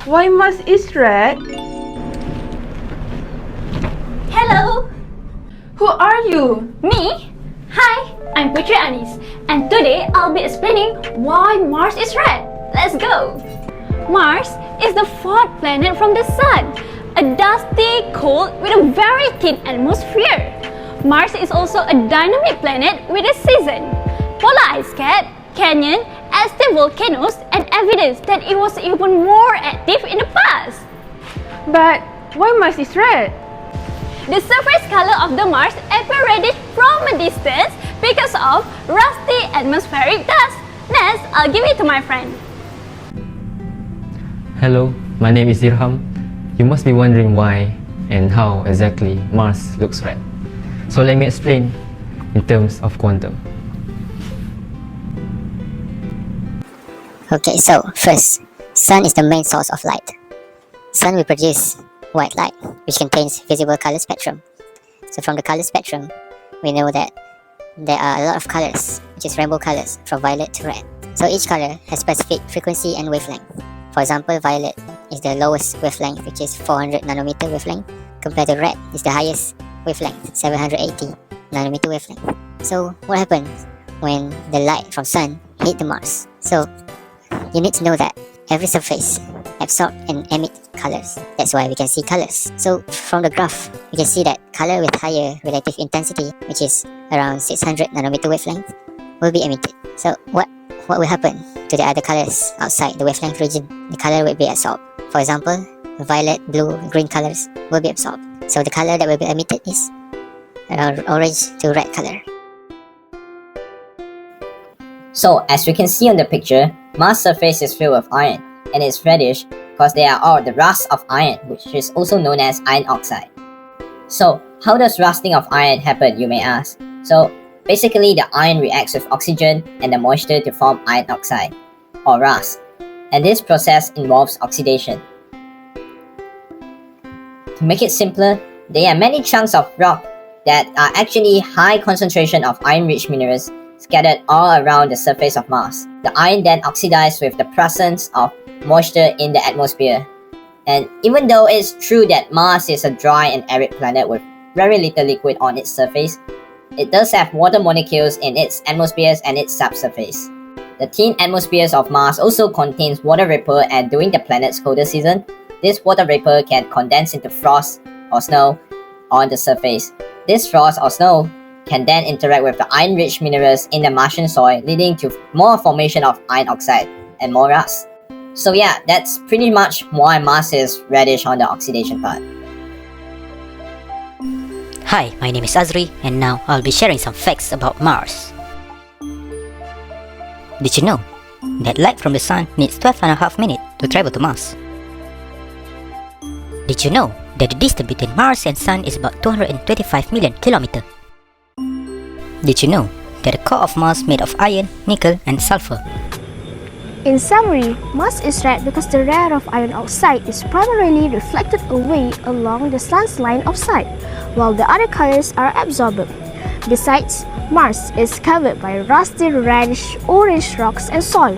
Why Mars is red? Hello! Who are you? Me? Hi, I'm Putri Anis, and today I'll be explaining why Mars is red. Let's go! Mars is the fourth planet from the Sun, a dusty, cold with a very thin atmosphere. Mars is also a dynamic planet with a season, polar ice cap, canyon, active volcanoes, and evidence that it was even more active in the past. But why Mars is red? The surface color of the Mars appears reddish from a distance because of rusty atmospheric dust. Next, I'll give it to my friend. Hello, my name is Dirham. You must be wondering why and how exactly Mars looks red. So let me explain in terms of quantum. Okay, so first, Sun is the main source of light. Sun will produce white light, which contains visible color spectrum. So from the color spectrum, we know that there are a lot of colors, which is rainbow colors, from violet to red. So each color has specific frequency and wavelength. For example, violet is the lowest wavelength, which is 400 nanometer wavelength, compared to red is the highest wavelength, 780 nanometer wavelength. So what happens when the light from Sun hit the Mars? So you need to know that every surface absorbs and emits colors. That's why we can see colors. So from the graph, we can see that color with higher relative intensity, which is around 600 nanometer wavelength, will be emitted. So what will happen to the other colors outside the wavelength region? The color will be absorbed. For example, violet, blue, green colors will be absorbed. So the color that will be emitted is around orange to red color. So as we can see on the picture, Mars' surface is filled with iron, and it's reddish because they are all the rust of iron, which is also known as iron oxide. So how does rusting of iron happen, you may ask? So basically the iron reacts with oxygen and the moisture to form iron oxide, or rust, and this process involves oxidation. To make it simpler, there are many chunks of rock that are actually high concentration of iron-rich minerals scattered all around the surface of Mars. The iron then oxidizes with the presence of moisture in the atmosphere. And even though it's true that Mars is a dry and arid planet with very little liquid on its surface, it does have water molecules in its atmospheres and its subsurface. The thin atmospheres of Mars also contains water vapor, and during the planet's colder season, this water vapor can condense into frost or snow on the surface. This frost or snow can then interact with the iron-rich minerals in the Martian soil, leading to more formation of iron oxide and more rust. So yeah, that's pretty much why Mars is reddish on the oxidation part. Hi, my name is Azri, and now I'll be sharing some facts about Mars. Did you know that light from the Sun needs 12.5 minutes to travel to Mars? Did you know that the distance between Mars and Sun is about 225 million kilometers? Did you know that the core of Mars made of iron, nickel, and sulfur? In summary, Mars is red because the ray of iron oxide is primarily reflected away along the Sun's line of sight, while the other colors are absorbed. Besides, Mars is covered by rusty reddish-orange rocks and soil.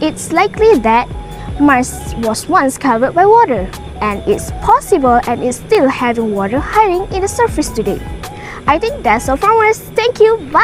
It's likely that Mars was once covered by water, and it's possible and is still having water hiding in the surface today. I think that's all from us. Thank you. Bye.